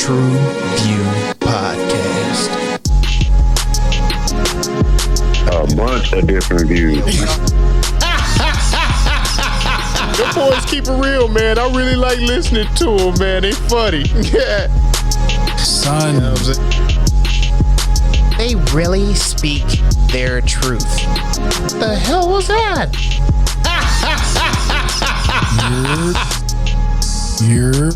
TruVue Podcast. A bunch of different views. Your boys keep it real, man. I really like listening to them, man. They funny. Yeah. Son. You know what I'm saying? They really speak their truth. The hell was that? You're.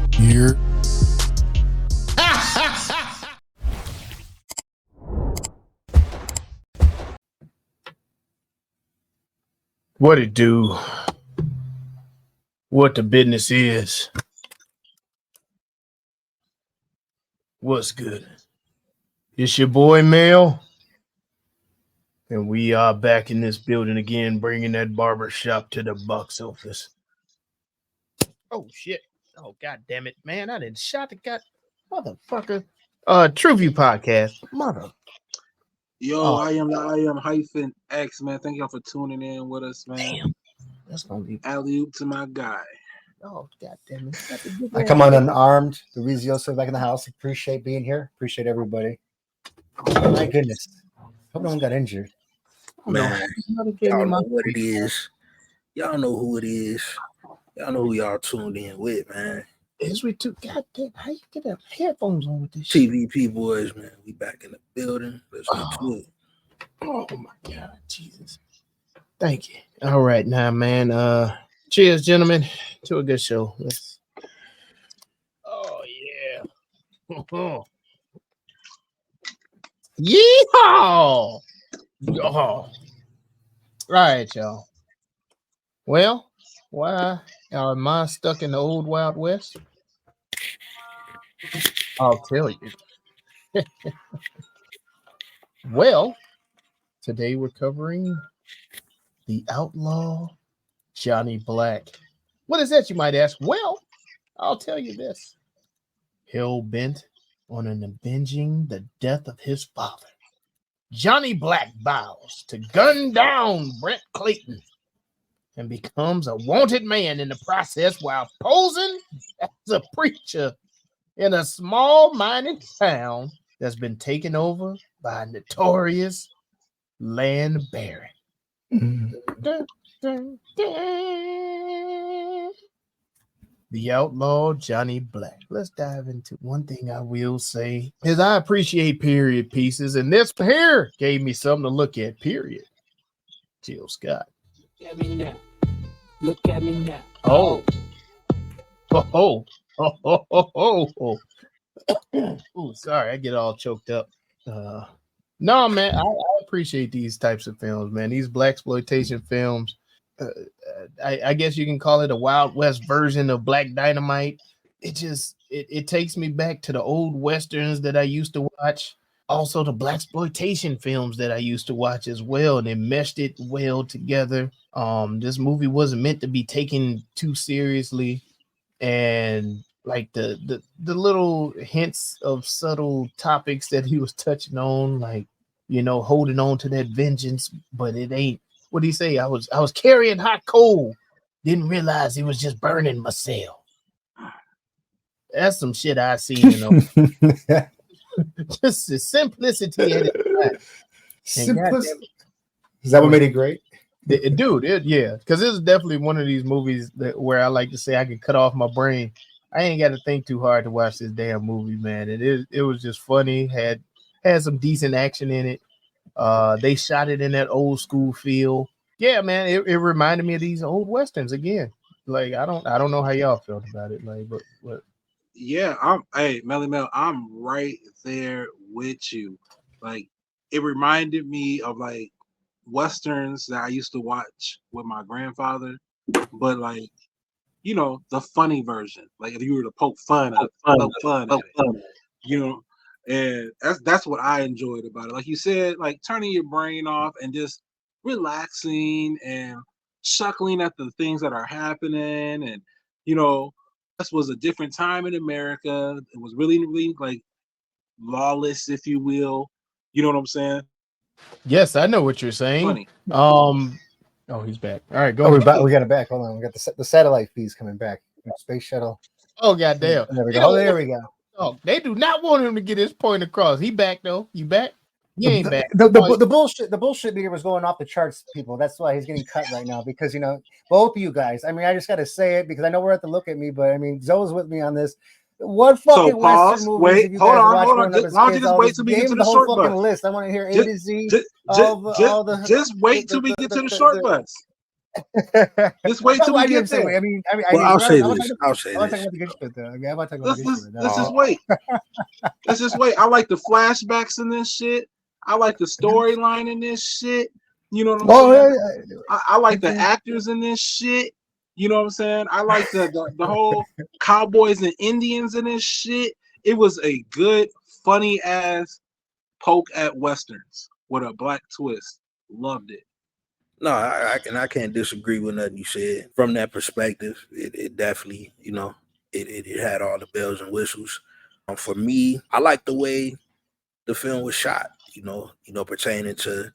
What it do? What the business is? What's good? It's your boy Mail, and we are back in this building again, bringing that barber shop to the box office. Oh shit! Oh god damn it, man! I didn't shot the god motherfucker. TruVue Podcast, mother. Yo, I am -X, man. Thank y'all for tuning in with us, man. Damn, that's gonna be alley-oop to my guy. oh god damn it! I come on unarmed. TruVueSocial back in the house. Appreciate being here. Appreciate everybody. Oh, my goodness. Hope no one got injured. Man, y'all know what it is. Y'all know who it is. Y'all know who y'all tuned in with, man. Is we too? God damn! How you get them headphones on with this shit? TVP boys, man. We back in the building. Let's get to it. Oh my god, Jesus! Thank you. All right, now, man. Cheers, gentlemen, to a good show. Let's. Oh yeah. Oh. Yeehaw! Oh. Right, y'all. Well, why am I stuck in the old Wild West? I'll tell you. Well, today we're covering the Outlaw Johnny Black. What is that, you might ask? Well, I'll tell you this. Hell-bent on avenging the death of his father, Johnny Black vows to gun down Brett Clayton and becomes a wanted man in the process while posing as a preacher in a small mining town that's been taken over by a notorious land baron. Dun, dun, dun. The Outlaw Johnny Black. Let's dive into one thing I will say is I appreciate period pieces, and this here gave me something to look at, period. Jill Scott. Look at me now. Look at me now. Oh. Oh. Oh. Oh, sorry, I get all choked up. No, man, I appreciate these types of films, man. These blaxploitation films. I guess you can call it a Wild West version of Black Dynamite. It takes me back to the old westerns that I used to watch. Also, the blaxploitation films that I used to watch as well, and it meshed it well together. This movie wasn't meant to be taken too seriously, and like the little hints of subtle topics that he was touching on, like, you know, holding on to that vengeance, but it ain't. What do you say? I was carrying hot coal, didn't realize it was just burning myself. That's some shit I seen, you know. Just the simplicity of it. Simplicity. Is that what made it great? Dude, yeah, because this is definitely one of these movies where I like to say I can cut off my brain. I ain't got to think too hard to watch this damn movie, man. It was just funny, had some decent action in it. They shot it in that old school feel. Yeah, man, it reminded me of these old westerns again. Like, I don't know how y'all felt about it, like, but Yeah, Melly Mel, I'm right there with you. Like, it reminded me of like westerns that I used to watch with my grandfather, but like, you know, the funny version. Like, if you were to poke fun at it, you know. And that's what I enjoyed about it. Like you said, like turning your brain off and just relaxing and chuckling at the things that are happening. And, you know, this was a different time in America. It was really, really like lawless, if you will. You know what I'm saying? yes, I know what you're saying. Funny. Oh, he's back. All right, go. Oh, we're back. We got it back. Hold on. We got the satellite feeds coming back. Space shuttle. Oh, goddamn. There we go. Oh, there we go. Oh, they do not want him to get his point across. He back though. You back? He ain't back. The bullshit meter was going off the charts, people. That's why he's getting cut right now because both of you guys. I mean, I just got to say it because I know we're at the look at me, but I mean, Zoe's with me on this. What fucking Western movies wait, have you hold guys on, watched hold on. growing up Just, as why don't you kids? just wait till we get to the whole short fucking bus? list. I want to hear A to Z. Just wait till we get to the short bus. Just wait till we get there. I mean, I'll say this. I want to talk about the good shit, though. I mean, I want to talk about the good shit. Let's just wait. Let's just wait. I like the flashbacks in this shit. I like the storyline in this shit. You know what I'm saying? I like the actors in this shit. You know what I'm saying? I like the whole cowboys and Indians in this shit. It was a good, funny ass poke at westerns with a black twist. Loved it. No, I can't disagree with nothing you said. From that perspective, it definitely, it had all the bells and whistles. For me, I like the way the film was shot, pertaining to,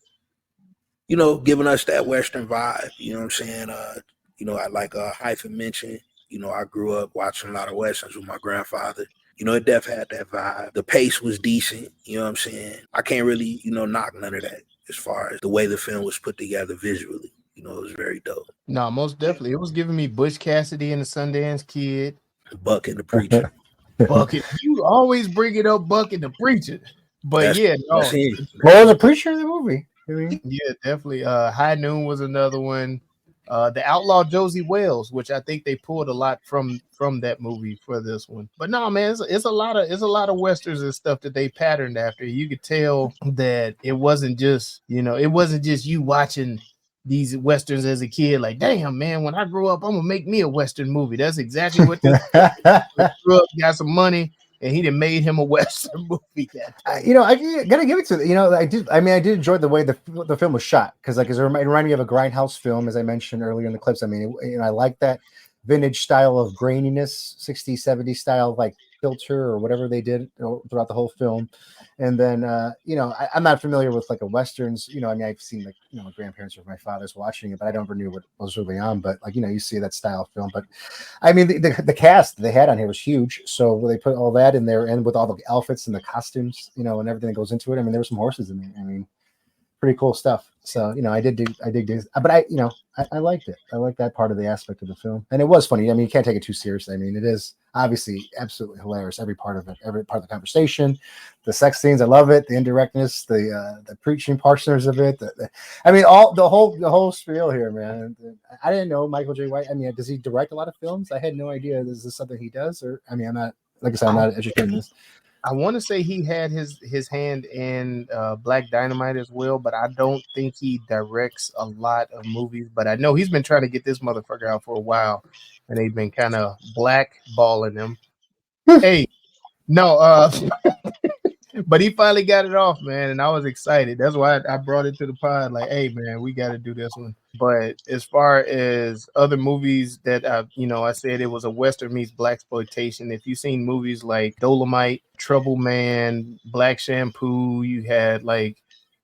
giving us that Western vibe. You know what I'm saying? I like Hyphen mentioned, I grew up watching a lot of Westerns with my grandfather. It definitely had that vibe. The pace was decent. You know what I'm saying? I can't really, knock none of that as far as the way the film was put together visually. It was very dope. No, most definitely. It was giving me Butch Cassidy and the Sundance Kid. Buck and the Preacher. Buck, you always bring it up, Buck and the Preacher. But What was the Preacher in the movie? Yeah, definitely. High Noon was another one. The Outlaw Josie Wells, which I think they pulled a lot from that movie for this one. But no, man, it's a lot of westerns and stuff that they patterned after. You could tell that it wasn't just you watching these westerns as a kid. Like, damn, man, when I grow up, I'm gonna make me a western movie. That's exactly what this grew up, got some money. And he done made him a Western movie. I gotta give it to I did enjoy the way the film was shot because it reminded me of a grindhouse film, as I mentioned earlier in the clips. I mean, I like that vintage style of graininess, 60s, 70s style, like filter or whatever they did throughout the whole film. And then, I'm not familiar with like a Westerns, I've seen my grandparents or my father's watching it, but I never knew what was really on. But you see that style of film. But I mean, the cast they had on here was huge. So they put all that in there and with all the outfits and the costumes, and everything that goes into it. I mean, there were some horses in there. I mean, pretty cool stuff. So, I dig this, but I liked it. I like that part of the aspect of the film. And it was funny. I mean, you can't take it too seriously. I mean, it is obviously absolutely hilarious. Every part of it, every part of the conversation, the sex scenes. I love it. The indirectness, the preaching portions of it. The whole spiel here, man. I didn't know Michael J. White. I mean, does he direct a lot of films? I had no idea. Is this something he does? Or, I mean, I'm not educated in this. I want to say he had his hand in Black Dynamite as well, but I don't think he directs a lot of movies. But I know he's been trying to get this motherfucker out for a while, and they've been kind of blackballing him. Hey, no, but he finally got it off, man, and I was excited. That's why I brought it to the pod. Like, hey, man, we got to do this one. But as far as other movies that I said it was a Western meets blaxploitation. If you've seen movies like Dolomite, Trouble Man, Black Shampoo, you had like,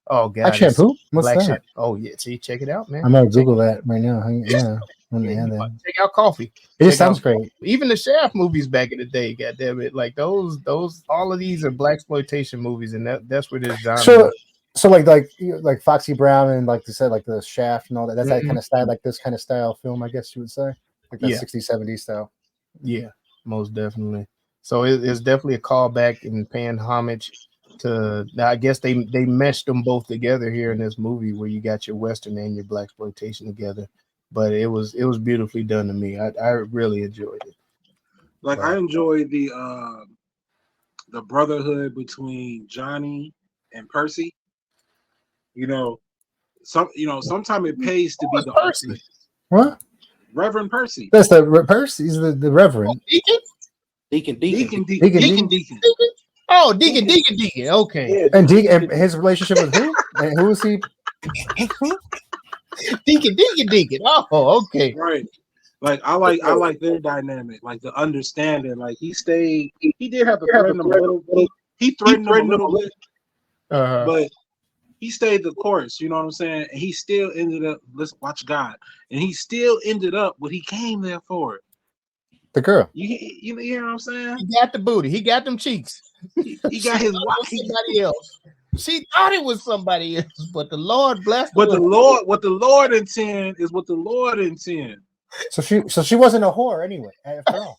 oh god, Black Shampoo. What's Black that? Oh yeah, see, check it out, man. I'm gonna Google that right now. Yeah. Check out Coffee. It just sounds great. Even the Shaft movies back in the day, goddamn it, like those, all of these are blaxploitation movies, and that's where this genre. So like Foxy Brown and like they said, like the Shaft and all that. That's that kind of style, like this kind of style film, I guess you would say, like that 60s, 70s style. Yeah, most definitely. So it's definitely a callback and paying homage to. I guess they meshed them both together here in this movie, where you got your Western and your blaxploitation together. But it was beautifully done to me. I really enjoyed it. I enjoyed the brotherhood between Johnny and Percy. Sometimes it pays to be the Percy. What? Reverend Percy. That's the Percy. He's the Reverend. Deacon. Oh, Deacon. Okay. Yeah, and his relationship with who? And who is he? Deacon. Oh, okay. Right. Like I like their dynamic, like the understanding. Like he did have to threaten them a little bit. He threatened them a little bit, but he stayed the course. You know what I'm saying? And he still ended up. Let's watch God, and he still ended up what he came there for. The girl. You hear what I'm saying? He got the booty. He got them cheeks. He got his wife. Somebody else. She thought it was somebody else, but the Lord blessed. But what the Lord intend is what the Lord intend. So she wasn't a whore anyway. After all.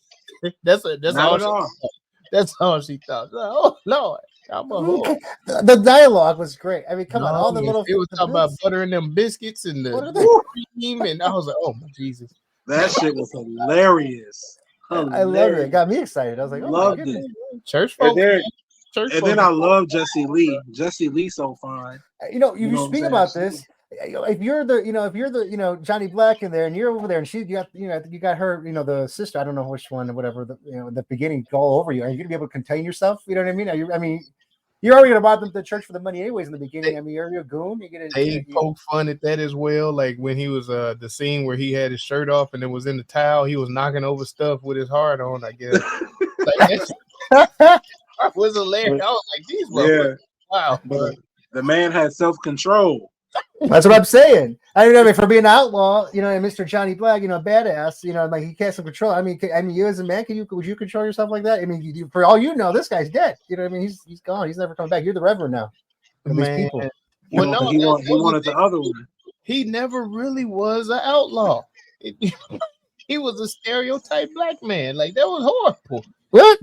That's Not all. That's all she thought. Oh Lord, I'm a whore. The dialogue was great. I mean, come on, all the little. It was talking about buttering them biscuits and the cream, and I was like, oh my Jesus, that shit was hilarious. I loved it. It got me excited. I was like, oh loved my goodness. it. Church folk. And then I love Jesse Lee. Jesse Lee so fine. You speak about this. If you're the Johnny Black in there, and you're over there, and you got her, the sister. I don't know which one, or whatever. The beginning all over you. Are you gonna be able to contain yourself? You know what I mean? You're already gonna buy them to the church for the money anyways in the beginning. You're a goon. They poke fun at that as well. Like when he was the scene where he had his shirt off and it was in the towel, he was knocking over stuff with his heart on. I guess. Like, was hilarious. I was like, "These motherfuckers, wow!" But the man had self-control. That's what I'm saying. I don't know for being an outlaw, and Mr. Johnny Black, badass, like he can't control. I mean, you as a man, would you control yourself like that? I mean, for all you know, this guy's dead. You know what I mean? He's gone. He's never coming back. You're the Reverend now. Man. These people. Well, no, he wanted the other one. He never really was an outlaw. He was a stereotype black man. Like that was horrible. What?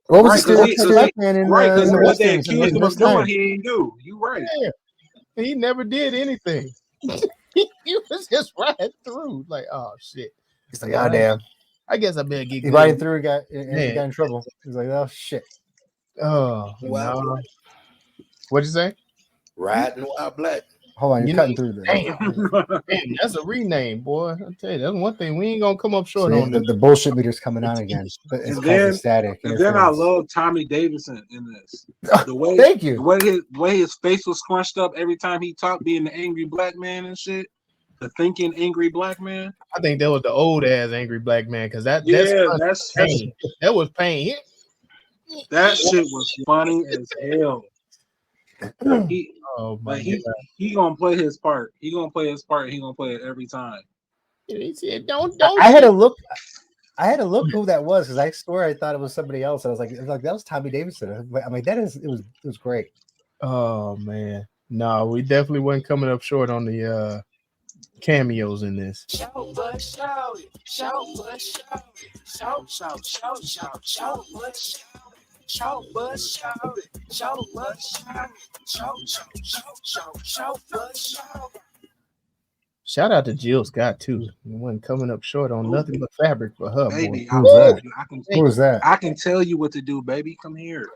What was right, the stereotype black man in because what they Westerns accused him of doing, he didn't do. You right. Yeah. He never did anything. He was just riding through. Like, oh shit. He's like, oh damn. I guess I better get. He riding through and got in trouble. He's like, oh shit. Oh wow. No. What'd you say? Riding while black. Hold on, you're cutting through there. Damn, that's a rename, boy. I'll tell you, that's one thing we ain't gonna come up short on. The bullshit meter's coming on again. It's static. And then I love Tommy Davidson in this. The way, thank you. The way his face was scrunched up every time he talked, being the angry black man and shit. The thinking angry black man. I think that was the old ass angry black man because that's pain. That was pain. That shit was funny as hell. He gonna play his part. He gonna play his part. He gonna play it every time. He said, "Don't." I had to look who that was because I swear I thought it was somebody else. I was like, that was Tommy Davidson. I'm like, it was great. Oh man, no, we definitely wasn't coming up short on the cameos in this. Shout out to Jill Scott too. We wasn't coming up short on nothing but fabric for her. Baby, Who was that? I can tell you what to do, baby. Come here.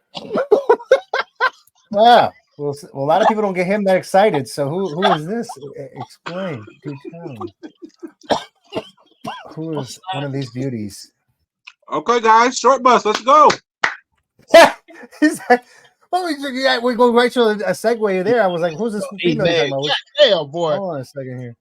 Wow. Well, a lot of people don't get him that excited. So who is this? Explain. Do tell. Who is one of these beauties? Okay, guys, short bus. Let's go. He's like, we go right to a segue there. I was like, who's this female talking about? Hell, boy. Hold on a second here.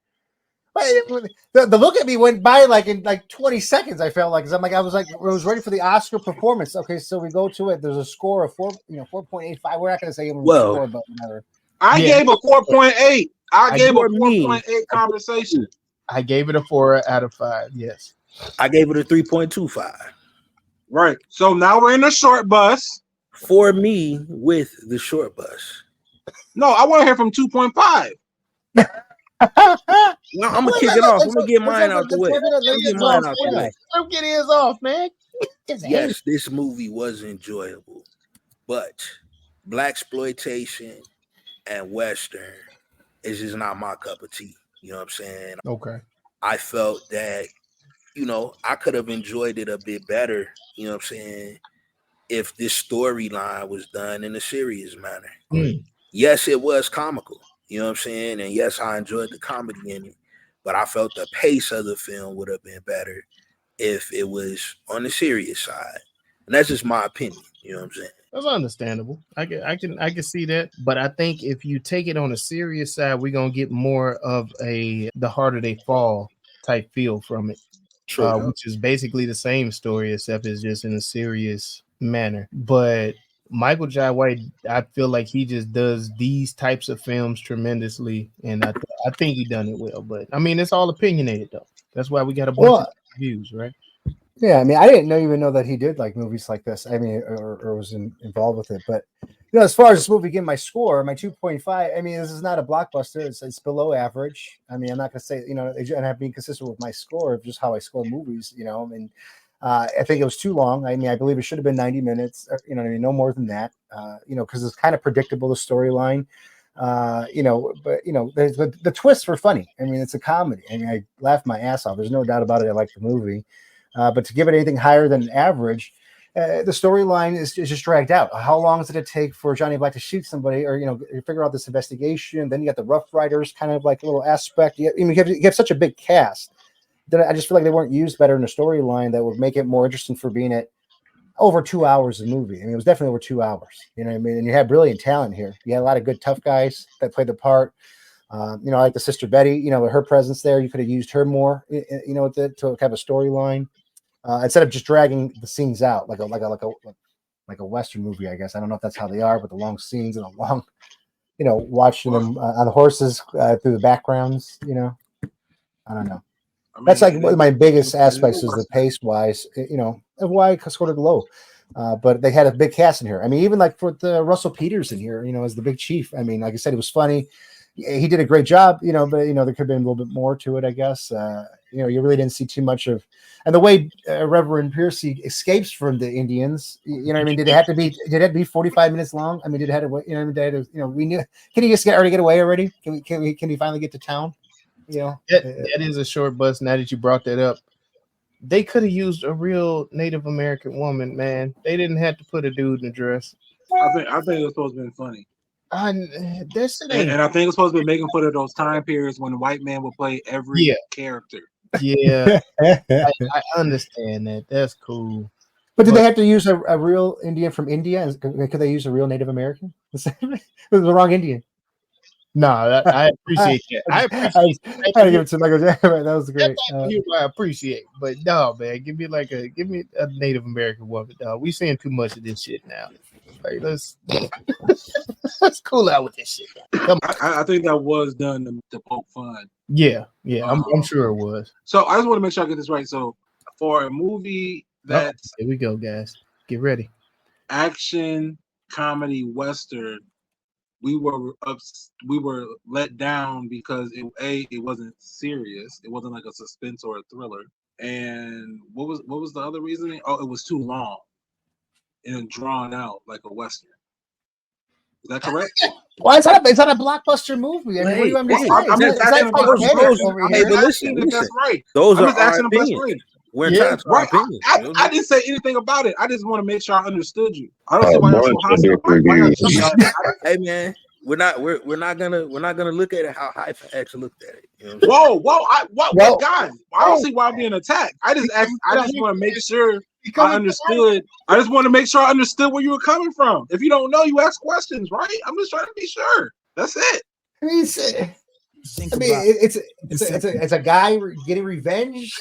The look at me went by in 20 seconds. I felt like I was ready for the Oscar performance. Okay, so we go to it. There's a score of 4.85. We're not going to say score, but whatever. I gave a 4.8. I gave a 4.8 conversation. I gave it a 4 out of 5. Yes, I gave it a 3.25. Right. So now we're in the short bus. For me, with the short bus. No, I want to hear from 2.5. No, I'm gonna kick it off. I'm gonna get mine out the way. Don't get his off, man. Yes, this movie was enjoyable, but blaxploitation and Western is just not my cup of tea. You know what I'm saying? Okay. I felt that, I could have enjoyed it a bit better. You know what I'm saying? If this storyline was done in a serious manner. Yes, it was comical. You know what I'm saying? And yes, I enjoyed the comedy in it, but I felt the pace of the film would have been better if it was on the serious side. And that's just my opinion. You know what I'm saying? That's understandable. I can see that. But I think if you take it on a serious side, we're gonna get more of the harder they fall type feel from it. True. Which is basically the same story, except it's just in a serious manner. But Michael Jai White, I feel like he just does these types of films tremendously, and I think he done it well. But I mean, it's all opinionated though. That's why we got a bunch of reviews, right? Yeah, I mean, I didn't even know that he did like movies like this. I mean, or was involved with it. But as far as this movie getting my score, my 2.5. I mean, this is not a blockbuster. It's below average. I mean, I'm not gonna say and I'm being consistent with my score of just how I score movies. And I think it was too long. I mean, I believe it should have been 90 minutes. What I mean, no more than that. Because it's kind of predictable, the storyline. But the twists were funny. I mean, it's a comedy. I mean, I laughed my ass off. There's no doubt about it. I like the movie. But to give it anything higher than average, the storyline is just dragged out. How long did it take for Johnny Black to shoot somebody, or figure out this investigation? Then you got the Rough Riders kind of like a little aspect. You have such a big cast that I just feel like they weren't used better in the storyline that would make it more interesting for being at over 2 hours of movie. I mean, it was definitely over 2 hours. You know what I mean? And you had brilliant talent here. You had a lot of good tough guys that played the part. Like the Sister Betty. With her presence there, you could have used her more. To have a storyline. Instead of just dragging the scenes out like a Western movie, I guess. I don't know if that's how they are, but the long scenes and the long, watching them on the horses through the backgrounds. I don't know. I mean, that's like one of my biggest aspects is the pace wise. Of why I scored it low. But they had a big cast in here. I mean, even like for the Russell Peters in here, as the big chief. I mean, like I said, it was funny. He did a great job, but there could have been a little bit more to it, I guess. You really didn't see too much of, and the way Reverend Piercy escapes from the Indians. I mean, did it have to be 45 minutes long? I mean, did it have to? We knew. Can he just get away already? Can he finally get to town? That is a short bus. Now that you brought that up, they could have used a real Native American woman, man. They didn't have to put a dude in a dress. I think it was supposed to be funny. And I think it's supposed to be making fun of those time periods when the white man would play every character. Yeah, I understand that. That's cool. But did they have to use a real Indian from India? Could they use a real Native American? It was the wrong Indian. No, I appreciate that. I had to give it to Michael Jackson. That was great. I appreciate, but no, man, give me a Native American woman. We seeing too much of this shit now. Like, let's cool out with this shit. I think that was done to poke fun. Yeah, I'm sure it was. So I just want to make sure I get this right. So for a movie that's here we go, guys. Get ready. Action, comedy, Western. We were let down because it wasn't serious. It wasn't like a suspense or a thriller. And what was the other reasoning? Oh, it was too long and drawn out like a Western. Is that correct? Well, it's not a blockbuster movie. I mean, what do you want me to say? I'm just asking that's right. Those are our opinions. We're trying to our opinions. I didn't say anything about it. I just want to make sure I understood you. I don't see why you're so hostile. Hey man, we're not gonna look at it how Hyphax looked at it. Whoa, guys! I don't see why I'm being attacked. I just want to make sure I understood. I just want to make sure I understood where you were coming from. If you don't know, you ask questions, right? I'm just trying to be sure. That's it. It's a guy getting revenge.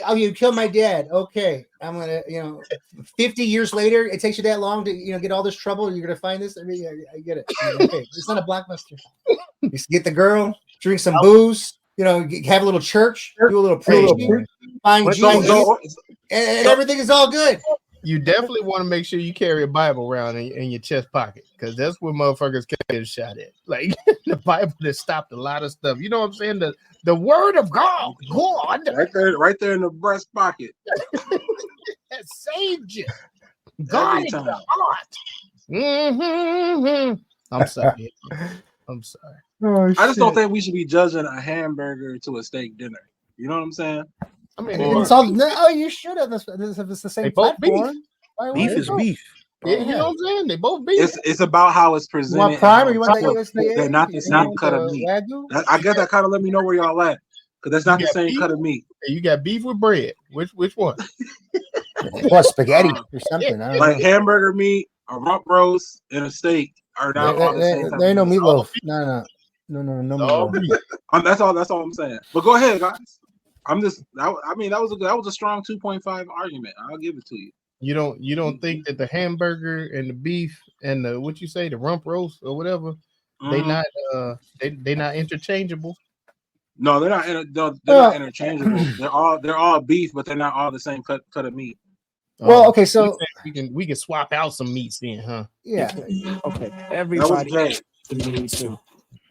Oh, you killed my dad. Okay, I'm gonna. 50 years later, it takes you that long to get all this trouble. You're gonna find this. I mean, I get it. Okay, it's not a blockbuster. You get the girl, drink some booze. Have a little church, do a little preaching, find Jesus, and everything is all good. You definitely want to make sure you carry a Bible around in your chest pocket, because that's where motherfuckers get shot at. Like the Bible has stopped a lot of stuff. You know what I'm saying? The word of God, right there in the breast pocket, that saved you. God is the heart. Mm-hmm. I'm sorry. Oh, I just don't think we should be judging a hamburger to a steak dinner. You know what I'm saying? I mean, it's all. No, you should have. It's the same platform. Beef is beef. Yeah, you know what I'm saying? They both beef. It's about how it's presented. You want prime or you want that USDA? Not cut of meat. I guess that kind of let me know where y'all at, because that's not the same beef? Cut of meat. You got beef with bread. Which one? Or spaghetti or something. I don't like know. hamburger meat, a rump roast, and a steak are not all the same. There ain't no meatloaf. No meatloaf. That's all I'm saying. But go ahead, guys. That was a strong 2.5 argument. I'll give it to you. You don't think that the hamburger and the beef and the the rump roast or whatever, they not interchangeable? No, they're not. They're not interchangeable. They're all beef, but they're not all the same cut of meat. Well, okay, so we can swap out some meats then, huh? Yeah. Okay. Everybody. That was Jay. Me too.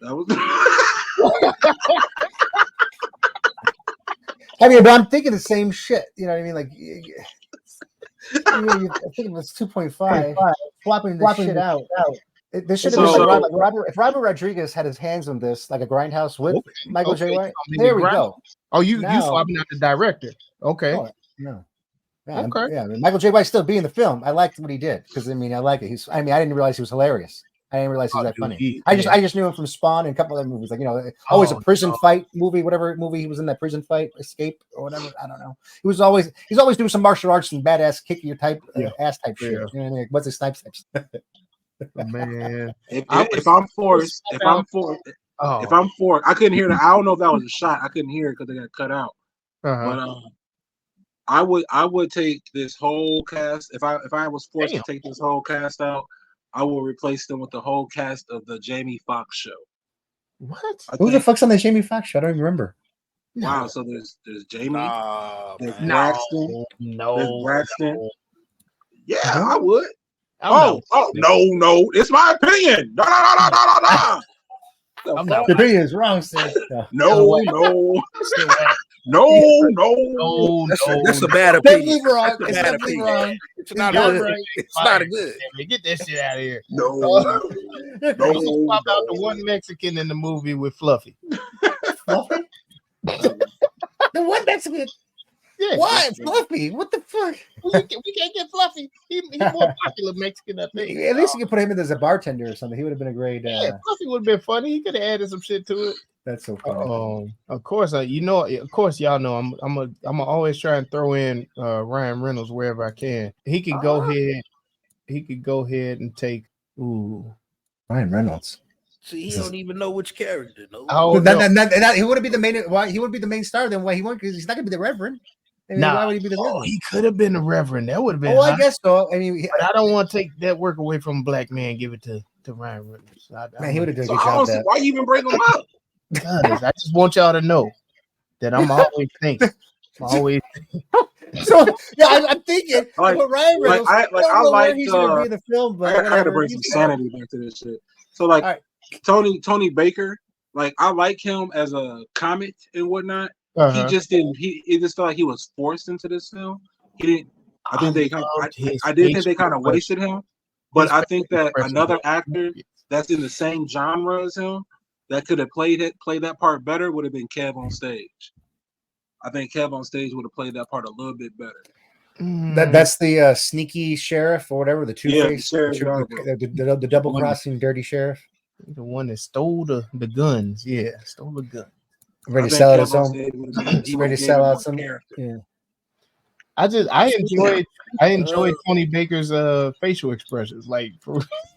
That was. I mean, but I'm thinking the same shit. You know what I mean? Like, I think it was 2.5. Swapping this shit out. This should have been like Robert. If Robert Rodriguez had his hands on this, like a Grindhouse with Michael J. White, there we go. Oh, you swapping out the director? Okay. No. Yeah, okay. Yeah, I mean, Michael J. White still be in the film. I liked what he did because I mean, I like it. I didn't realize he was hilarious. I didn't realize he was that funny. I just knew him from Spawn and a couple other movies, like always a prison fight movie, whatever movie he was in, that prison fight, Escape or whatever. I don't know. He's always doing some martial arts and badass kick your type ass type shit. You know what I mean? What's his Snipes type stuff? Man, if I'm forced, I couldn't hear that. I don't know if that was a shot. I couldn't hear it because they got cut out. But I would take this whole cast. If I was forced to take this whole cast out, I will replace them with the whole cast of the Jamie Foxx show. What? Who the fuck's on the Jamie Foxx show? I don't even remember. Wow. So there's Jamie. There's Braxton. There's Braxton. Yeah, Uh-huh. I would. No. It's my opinion. No. Your opinion is wrong, sir. No. That's a bad opinion. Wrong. That's a bad opinion. Wrong. It's not good. Right. It's not a good. Get that shit out of here. No. Swap out the one Mexican in the movie with Fluffy. Fluffy? The one Mexican. Yeah. Why Fluffy? What the fuck? We can't get Fluffy. He's more popular Mexican, I think. At least you could put him in as a bartender or something. He would have been a great. Fluffy would have been funny. He could have added some shit to it. That's so funny. Of course, of course, y'all know I'm always try and throw in Ryan Reynolds wherever I can. He could go ahead. He could go ahead and take Ryan Reynolds. See, he don't even know which character. No. Oh, He wouldn't be the main. Why he wouldn't be the main star? Then why he won't? Because he's not gonna be the Reverend. I mean, why would he be the Reverend? He could have been the Reverend. That would have been. I guess so. I mean, but I don't want to take that work away from a black man. Give it to Ryan Reynolds. Man, he would have done a good job. That. Why you even bring him up? Because I just want y'all to know that I'm always thinking. So I'm thinking Ryan Reynolds. I like he's gonna be in the film, but I gotta bring some sanity back to this shit. So Tony Baker, I like him as a comic and whatnot. He just didn't. It just felt like he was forced into this film. He didn't. I think I did think they kind of wasted him. But I think that another actor that's in the same genre as him that could have played that part better would have been Kev on stage. I think Kev on stage would have played that part a little bit better. That's the sneaky sheriff or whatever, the two-face, the double-crossing dirty sheriff. The one that stole the guns. Yeah, stole the gun. Ready to sell it his own. Ready to sell out some. Yeah. I enjoyed Tony Baker's facial expressions.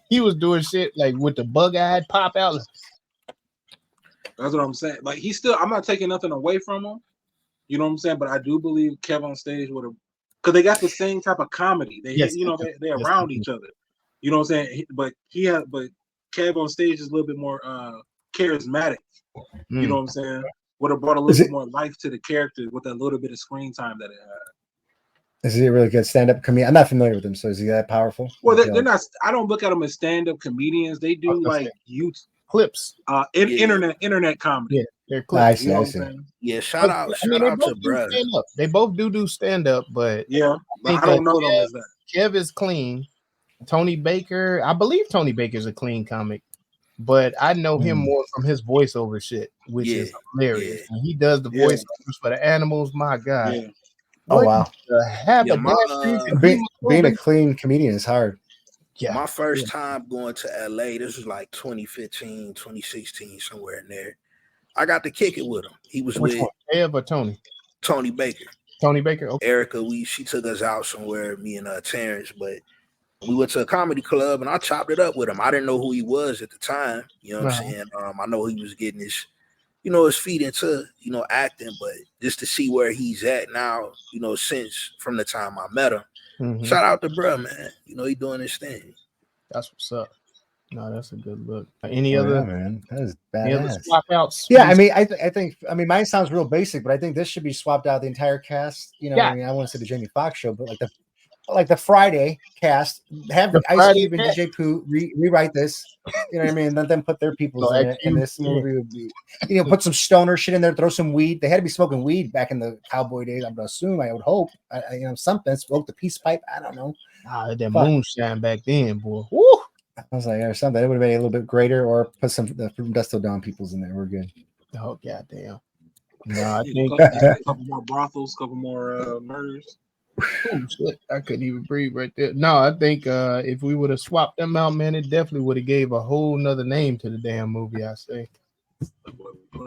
He was doing shit with the bug-eyed pop out. That's what I'm saying. I'm not taking nothing away from him. You know what I'm saying? But I do believe Kev on stage would have, because they got the same type of comedy. They're around each other. You know what I'm saying? But Kev on stage is a little bit more charismatic. You know what I'm saying? Would have brought a little bit more life to the character with that little bit of screen time that it had. Is he a really good stand-up comedian? I'm not familiar with him, so is he that powerful? Well, they're not. I don't look at them as stand-up comedians. They do youth clips, internet comedy. Yeah, they're clips. I see. Yeah, shout out to Brett. They both do stand-up, but I don't know them as that. Kev is clean. Tony Baker, I believe Tony Baker's a clean comic, but I know him more from his voiceover shit, which is hilarious. And he does the voiceovers for the animals. My God. Yeah. Oh wow! Being a clean comedian is hard. Yeah, my first time going to LA, this was 2015, 2016, somewhere in there. I got to kick it with him. He was with Kev or Tony? Tony Baker. Tony Baker. Okay. Erica, she took us out somewhere, me and Terrence, but we went to a comedy club and I chopped it up with him. I didn't know who he was at the time. You know what I'm saying? I know he was getting his feet into, acting, but just to see where he's at now, since from the time I met him. Shout out to bruh, man. He doing his thing. That's what's up. No, that's a good look. Any other? Yeah, man, that is Any other badass. swap outs? Yeah, I mean, I think mine sounds real basic, but I think this should be swapped out the entire cast. You know, Yeah. I mean, I want to say the Jamie Foxx show, but like the Friday cast, have The Ice Friday Cube and cast. DJ Pooh rewrite this. You know what I mean? Let them put their peoples in it, and this movie would be, you know, put some stoner shit in there, throw some weed. They had to be smoking weed back in the cowboy days. I would assume, I would hope, you know, something. Smoke the peace pipe. I don't know. That moonshine back then, boy. Woo! I was like, or something. It would have been a little bit greater, or put some From Dusk Till Dawn peoples in there. We're good. Oh goddamn! No, I think a couple more brothels, couple more murders. Oh, shit. I couldn't even breathe right there. No, I think if we would have swapped them out, man, it definitely would have gave a whole nother name to the damn movie. I say.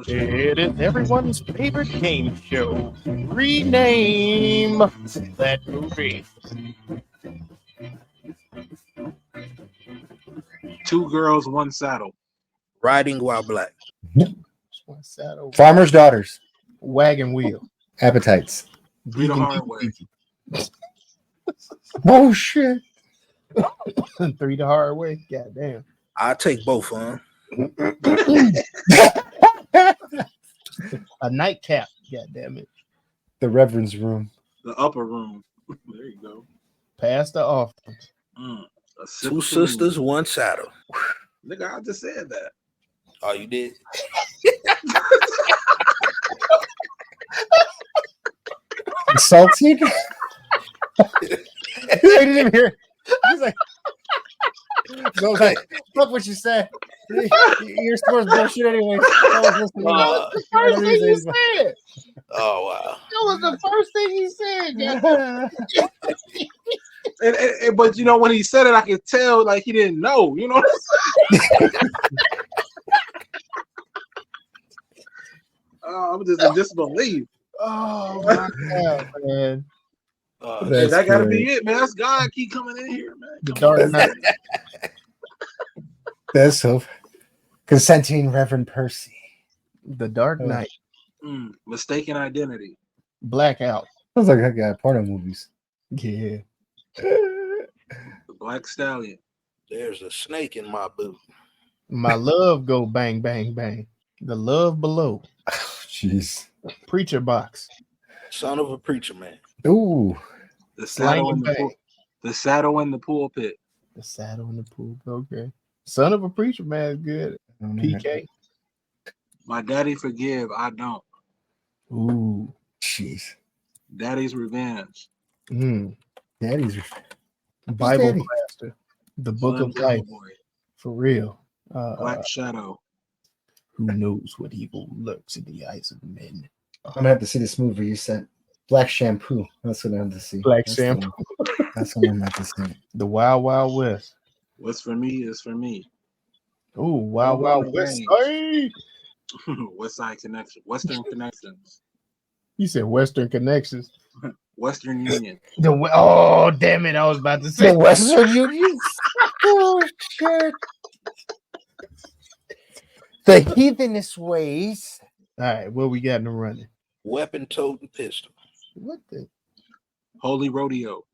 It is everyone's favorite game show. Rename that movie. Two girls, one saddle. Riding While Black. One saddle. Farmer's Daughters. Wagon Wheel. Appetites. Three the hard way. Oh shit. 3 the hard way. God damn. I'll take both, huh? A nightcap. God damn it. The Reverend's Room. The upper room. There you go. Pass the offering. Two sisters, one saddle. Nigga, I just said that. Oh, you did? Insulting? I didn't even hear. He's like, so like, fuck what you said. You're supposed to bullshit anyway. The first thing you said. Oh wow. That was the first thing he said. But you know, when he said it, I could tell like he didn't know. You know what I'm saying? I'm just in disbelief. Oh my god, man. That gotta be it, man. That's God keep coming in here, man. The Dark Knight. That's so consenting Reverend Percy. The Dark Knight. Mistaken identity. Blackout. Sounds like that guy porno movies. Yeah. The Black Stallion. There's a snake in my boot. My love go bang bang bang. The Love Below. Jeez. Preacher Box. Son of a Preacher Man. Ooh. The saddle in the pool. The saddle in the pulpit. The saddle in the pool. Okay. Son of a Preacher Man is good. PK. My daddy forgive, I don't. Ooh. Jeez. Daddy's revenge. Daddy's Bible Daddy? Blaster. The Book Slim of Life. Boy. For real. Black Shadow. Who knows what evil lurks in the eyes of men? I'm gonna have to see this movie you sent. Black Shampoo. That's what I have to see. Black That's Shampoo. That's what I'm have to see. The Wild Wild West. What's for me is for me. Ooh, Wild Wild West. Hey! West Side Connection. Western Connections. You said Western Connections. Western Union. Oh, damn it. I was about to say The Western Union. Oh shit. The heathenist ways. All right, what we got in the running? Weapon toting pistol. What the? Holy Rodeo.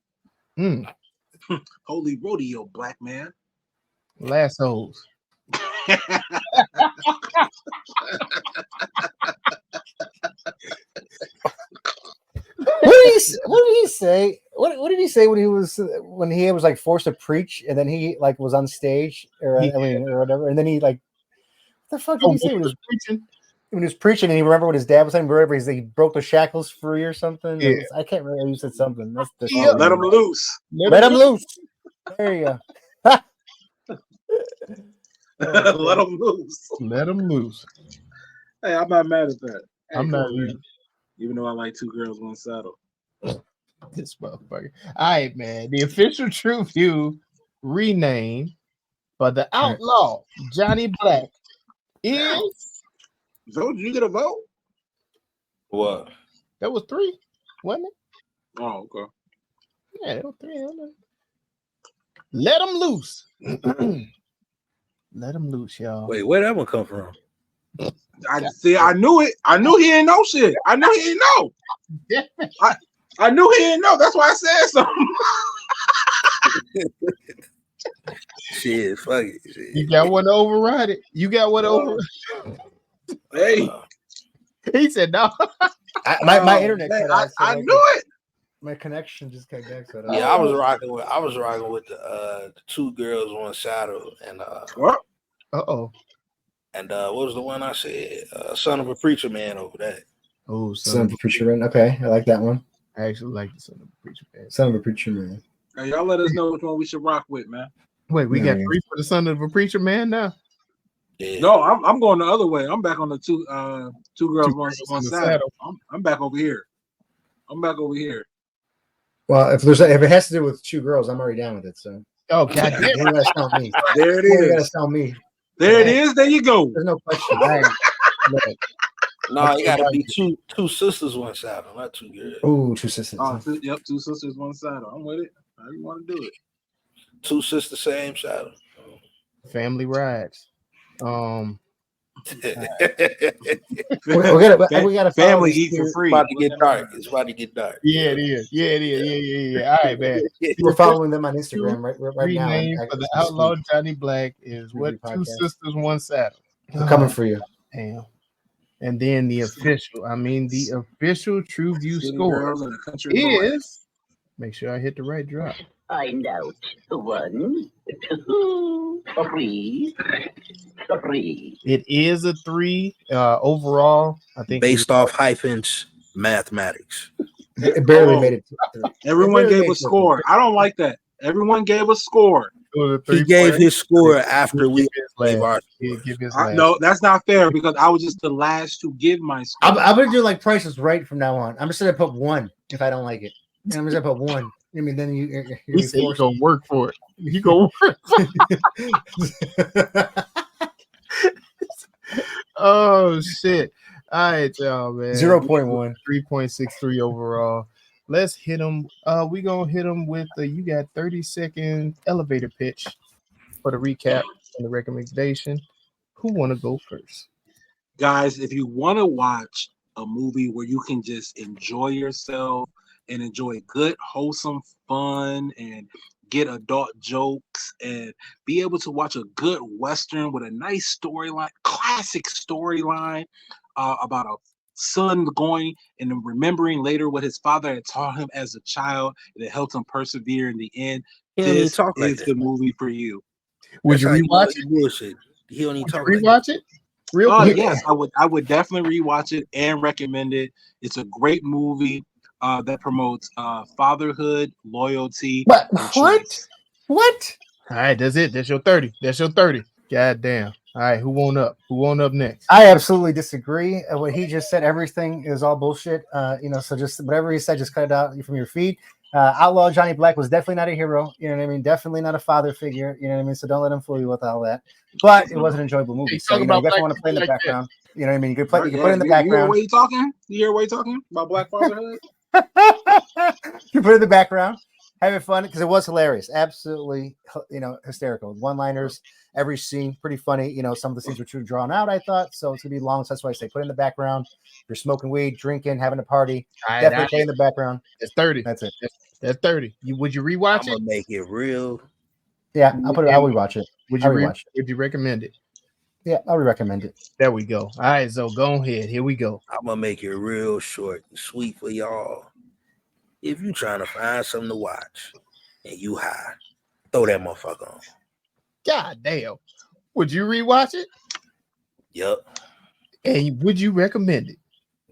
Holy Rodeo, black man. Last holes. What did he say? What did he say when he was like forced to preach and then he like was on stage or whatever and then he like what the fuck did he say when he was preaching? When he was preaching and he remembered what his dad was saying, wherever he broke the shackles free or something. Yeah. I can't remember. He said something. That's let him loose. Let him loose. There you go. Let him loose. Let him loose. Hey, I'm not mad at that. I'm not either. Even though I like Two Girls, One Saddle. This motherfucker. All right, man. The official TruVue rename for the Outlaw Johnny Black is. So did you get a vote? What? That was 3, wasn't it? Oh, okay. Yeah, that was 3. Let him loose. Let him loose, y'all. Wait, where'd that one come from? I knew it. I knew he didn't know shit. I knew he didn't know. I knew he didn't know. That's why I said something. Shit, fuck it. Shit. You got one to override it. You got one to override. Hey, He said no. My internet man, cut out. I so knew it. My connection just cut back. So Yeah, I was rocking with the two girls, one saddle, and What? Uh-oh. and what was the one I said? Son of a Preacher Man over that. Oh, Son of a Preacher Man. Okay, I like that one. I actually like the Son of a Preacher Man. Son of a Preacher Man. Hey, y'all let us know which one we should rock with, man. Wait, we Yeah, got yeah. 3 for the Son of a Preacher Man now? Yeah. No, I'm going the other way. I'm back on the two girls, one girls, saddle. I'm back over here. I'm back over here. Well, if it has to do with two girls, I'm already down with it. So Oh, goddamn. you gotta stop me. There it You gotta is. stop me. There it is. There you go. There's no question. All right. Look. No, it got to be two sisters, one saddle, not two girls. Ooh, two sisters. Yep, two sisters, one saddle. I'm with it. How you want to do it? Two sisters, same saddle. Family rides. We gotta Family follow eat this for here. free. About to get dark. It's about to get dark. Yeah, it is. Yeah. All right, man. We're following them on Instagram right now. Rename for the Outlaw Johnny Black is what? TruVue Two Podcast. sisters, one saddle. We're coming for you. Damn. And then the official TruVue City score girls and a country boy. is, make sure I hit the right drop. Find out. 1, 2, 3. It is a 3 overall. I think Based off hyphens, mathematics. It barely made it. Everyone It really gave a makes no score. I don't like that. Everyone gave a score. He gave his score after we gave our give his No, that's not fair because I was just the last to give my score. I'm gonna do like Price is Right from now on. I'm just gonna put 1 if I don't like it. And I'm just gonna put 1. I mean, then He said you gonna work for it. You gonna work for it. Oh shit. All right, y'all, man. 0.1. 3.63 overall. Let's hit them. We gonna hit them with you got 30-second elevator pitch for the recap and the recommendation. Who want to go first? Guys, if you want to watch a movie where you can just enjoy yourself and enjoy good, wholesome fun and get adult jokes and be able to watch a good Western with a nice storyline, classic storyline about a son going and remembering later what his father had taught him as a child and it helped him persevere in the end. He don't even This talk like is that. the movie for you. Would you rewatch it? Bullshit. He don't even talk like Rewatch it? Real quick. Yes, I would definitely rewatch it and recommend it. It's a great movie that promotes fatherhood, loyalty. But and what? choice. What? All right, that's it. That's your 30. That's your 30. God damn. All right, who won up? Who won up next? I absolutely disagree. What he just said, everything is all bullshit. So just whatever he said, just cut it out from your feed. Outlaw Johnny Black was definitely not a hero. You know what I mean? Definitely not a father figure. You know what I mean? So don't let him fool you with all that. But it was an enjoyable movie. Hey, So you definitely want to play in the like background. You know what I mean? You can play. You can put it in the You hear background. what he talking? You hear what he talking about black fatherhood? You put it in the background, having fun because it was hilarious, absolutely, hysterical. One-liners, every scene, pretty funny. Some of the scenes were too drawn out, I thought, so it's gonna be long. So that's why I say put it in the background. You're smoking weed, drinking, having a party. Definitely play in the background. That's 30. That's it. That's 30. Would you rewatch I'm gonna make it real. Yeah, I'll put it. I'll rewatch it. Would you I'll rewatch it. Would you recommend it? Yeah, I'll recommend it. There we go. All right, so go ahead. Here we go. I'm gonna make it real short and sweet for y'all. If you trying to find something to watch and you high, throw that motherfucker on. God damn. Would you rewatch it? Yep. And would you recommend it?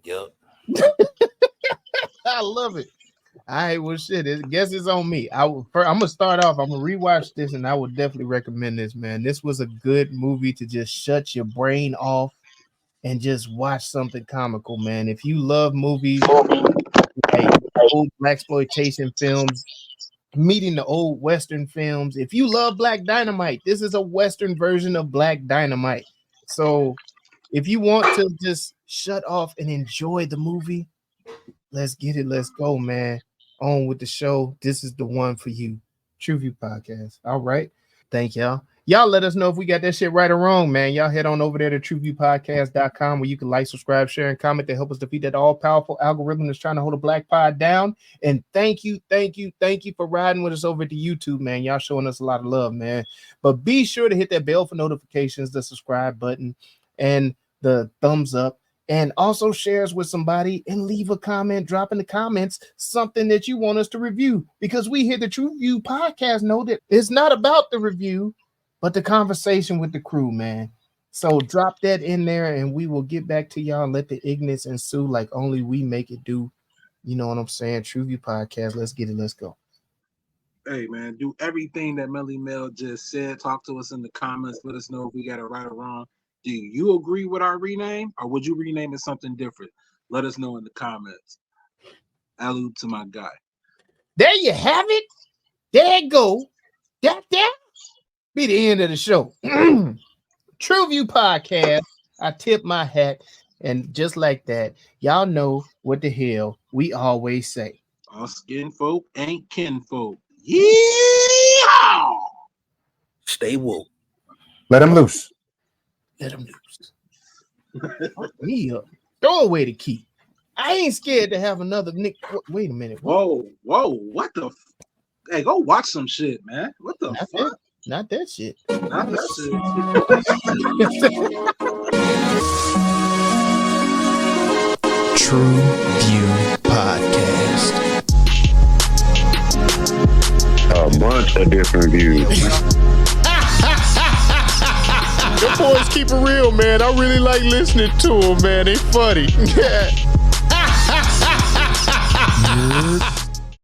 Yep. I love it. All right, well, shit. I guess it's on me. I'm gonna start off. I'm gonna rewatch this, and I would definitely recommend this, man. This was a good movie to just shut your brain off and just watch something comical, man. If you love movies, like old blaxploitation films, meeting the old Western films. If you love Black Dynamite, this is a Western version of Black Dynamite. So, if you want to just shut off and enjoy the movie, let's get it. Let's go, man. On with the show. This is the one for you. TruVue Podcast. All right. Thank y'all. Y'all let us know if we got that shit right or wrong, man. Y'all head on over there to TruVuePodcast.com where you can like, subscribe, share, and comment to help us defeat that all-powerful algorithm that's trying to hold a black pod down. And thank you for riding with us over to YouTube, man. Y'all showing us a lot of love, man. But be sure to hit that bell for notifications, the subscribe button, and the thumbs up. And also share us with somebody and leave a comment, drop in the comments something that you want us to review. Because we here at the TruVue Podcast know that it's not about the review, but the conversation with the crew, man. So drop that in there and we will get back to y'all and let the ignorance ensue like only we make it do. You know what I'm saying? TruVue Podcast. Let's get it. Let's go. Hey, man, do everything that Melly Mel just said. Talk to us in the comments. Let us know if we got it right or wrong. Do you agree with our rename or would you rename it something different? Let us know in the comments. Alley to my guy. There you have it. There you go. That be the end of the show. TruVue Podcast. I tip my hat. And just like that, y'all know what the hell we always say. All skin folk ain't kin folk. Yeah. Stay woke. Let them loose. Let them loose. Me up. Throw away the key. I ain't scared to have another Nick. Wait a minute. Whoa. What the? Hey, go watch some shit, man. What the fuck? Not that shit. Not that shit. TruVue Podcast. A bunch of different views. Your boys keep it real, man. I really like listening to them, man. They funny. You're